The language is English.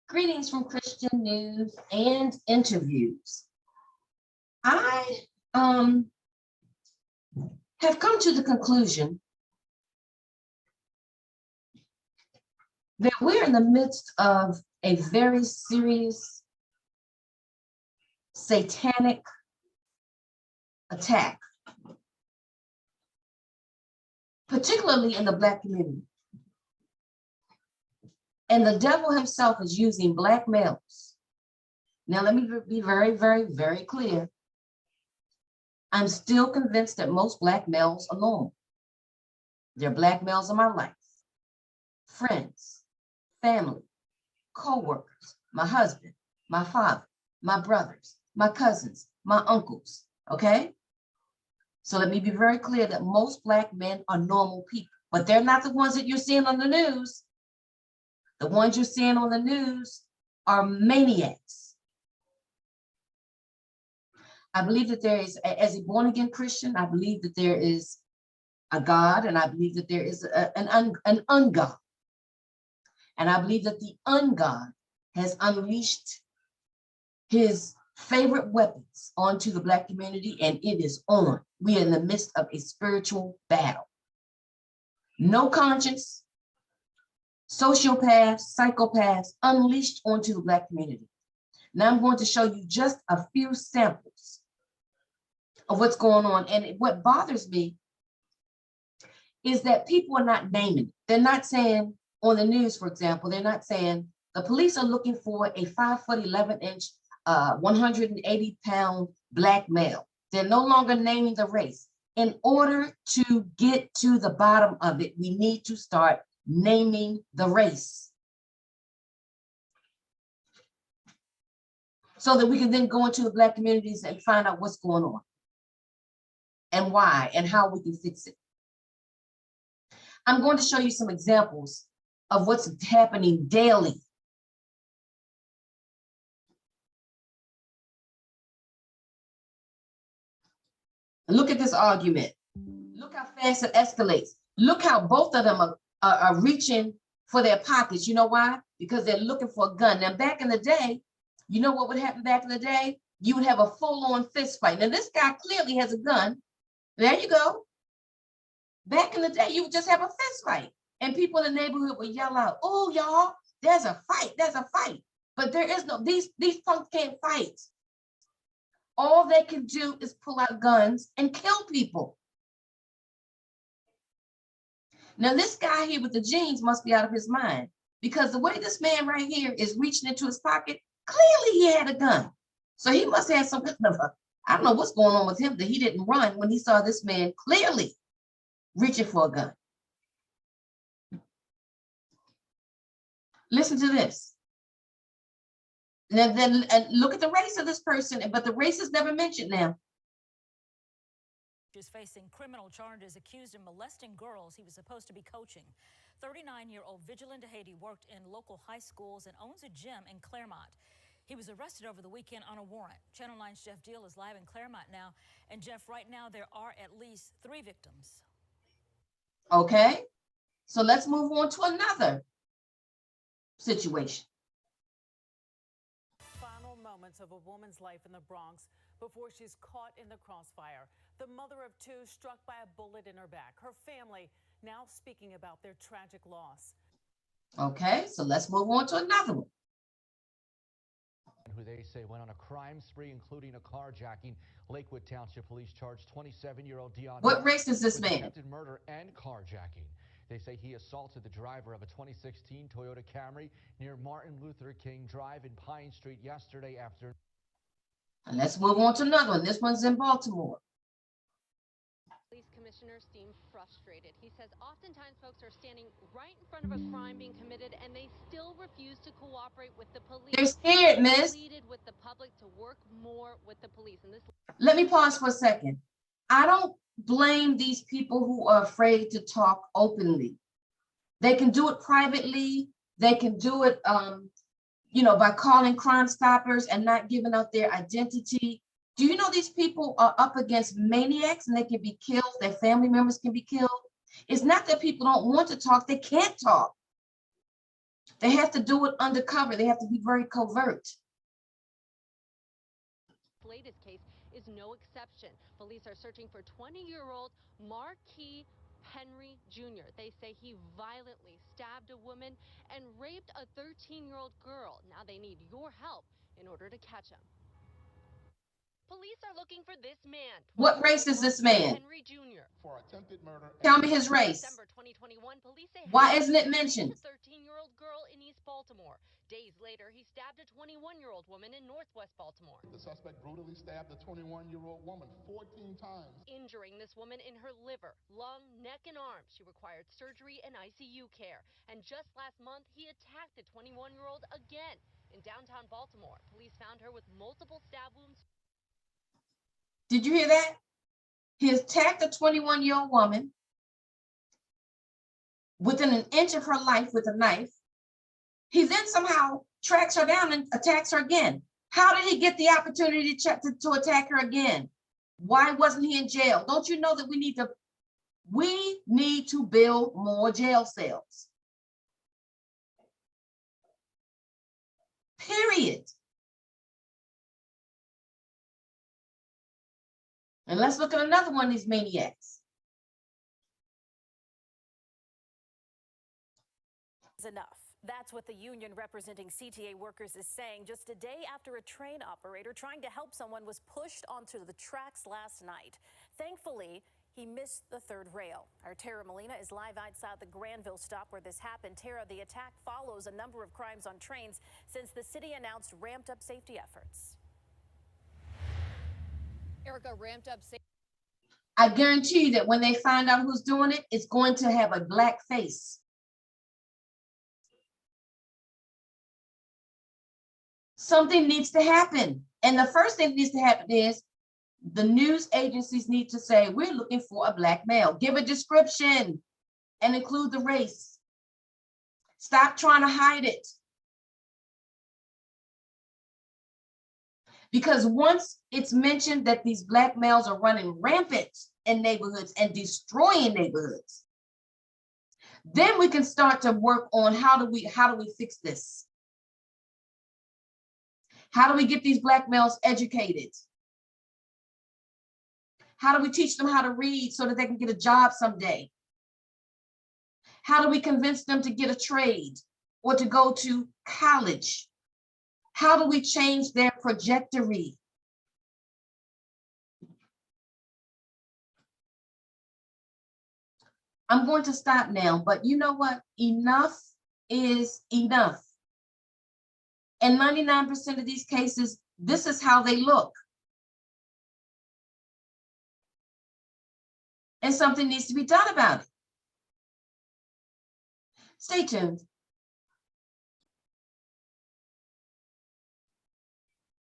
Greetings from Christian News and Interviews. I have come to the conclusion that we're in the midst of a very serious satanic attack, particularly in the Black community. And the devil himself is using Black males. Now, let me be very, very, very clear. I'm still convinced that most Black males are normal. They're Black males in my life, friends, family, co-workers, my husband, my father, my brothers, my cousins, my uncles, okay? So let me be very clear that most Black men are normal people, but they're not the ones that you're seeing on the news. The ones you're seeing on the news are maniacs. I believe that there is, as a born-again Christian, I believe that there is a God, and I believe that there is an ungod. And I believe that the ungod has unleashed his favorite weapons onto the Black community, and it is on. We are in the midst of a spiritual battle. No conscience, sociopaths, psychopaths unleashed onto the Black community. Now I'm going to show you just a few samples of what's going on. And what bothers me is that people are not naming it. They're not saying on the news, for example, they're not saying the police are looking for a 5'11" 180-pound Black male. They're no longer naming the race. In order to get to the bottom of it, we need to start naming the race, so that we can then go into the Black communities and find out what's going on and why and how we can fix it. I'm going to show you some examples of what's happening daily. Look at this argument. Look how fast it escalates. Look how both of them are reaching for their pockets. You know why? Because they're looking for a gun. Now, back in the day, you know what would happen back in the day? You would have a full-on fist fight. Now, this guy clearly has a gun. There you go. Back in the day, you would just have a fist fight. And people in the neighborhood would yell out, "Oh, y'all, there's a fight, there's a fight." But there is no, these punks can't fight. All they can do is pull out guns and kill people. Now, this guy here with the jeans must be out of his mind, because the way this man right here is reaching into his pocket, clearly he had a gun. So he must have some kind of I don't know what's going on with him, that he didn't run when he saw this man clearly reaching for a gun. Listen to this. And look at the race of this person, but the race is never mentioned now. Is facing criminal charges, accused of molesting girls he was supposed to be coaching. 39-year-old Vigilante Haiti worked in local high schools and owns a gym in Claremont. He was arrested over the weekend on a warrant. Channel 9's Jeff Deal is live in Claremont now. And Jeff, right now there are at least 3 victims. Okay, so let's move on to another situation. Final moments of a woman's life in the Bronx before she's caught in the crossfire. The mother of 2 struck by a bullet in her back. Her family now speaking about their tragic loss. Okay, so let's move on to another one. Who they say went on a crime spree, including a carjacking. Lakewood Township Police charged 27-year-old Dion. What race is this man? Attempted murder and carjacking. They say he assaulted the driver of a 2016 Toyota Camry near Martin Luther King Drive in Pine Street yesterday afternoon. And let's move on to another one. This one's in Baltimore. Police commissioner seems frustrated. He says oftentimes folks are standing right in front of a crime being committed and they still refuse to cooperate with the police. They're scared, miss. Pleaded with the public to work more with the police. And this. Let me pause for a second. I don't blame these people who are afraid to talk openly. They can do it privately. They can do it, by calling Crime Stoppers and not giving out their identity. Do you know these people are up against maniacs and they can be killed? Their family members can be killed. It's not that people don't want to talk, they can't talk. They have to do it undercover. They have to be very covert. Latest case is no exception. Police are searching for 20-year-old Marquis Henry Jr. They say he violently stabbed a woman and raped a 13-year-old girl. Now they need your help in order to catch him. Police are looking for this man. What race is this man? Henry Jr. For attempted murder. Tell me his race. December 2021, police say Why Henry isn't it raped mentioned? a 13-year-old girl in East Baltimore. Days later, he stabbed a 21-year-old woman in Northwest Baltimore, The suspect brutally stabbed a 21-year-old woman 14 times. injuring this woman in her liver, lung, neck, and arms. She required surgery and ICU care. And just last month, he attacked the 21-year-old again in downtown Baltimore. Police found her with multiple stab wounds. Did you hear that? He attacked a 21-year-old woman within an inch of her life with a knife. He then somehow tracks her down and attacks her again. How did he get the opportunity to attack her again? Why wasn't he in jail? Don't you know that we need to build more jail cells? Period. And let's look at another one of these maniacs. Is enough. That's what the union representing CTA workers is saying just a day after a train operator trying to help someone was pushed onto the tracks last night. Thankfully, he missed the third rail. Our Tara Molina is live outside the Granville stop where this happened. Tara, the attack follows a number of crimes on trains since the city announced ramped up safety efforts. Erica ramped up safety. I guarantee you that when they find out who's doing it, it's going to have a black face. Something needs to happen. And the first thing that needs to happen is the news agencies need to say, we're looking for a black male. Give a description and include the race. Stop trying to hide it. Because once it's mentioned that these black males are running rampant in neighborhoods and destroying neighborhoods, then we can start to work on how do we fix this? How do we get these black males educated? How do we teach them how to read so that they can get a job someday? How do we convince them to get a trade or to go to college? How do we change their trajectory? I'm going to stop now, but you know what? Enough is enough. In 99% of these cases, this is how they look. And something needs to be done about it. Stay tuned.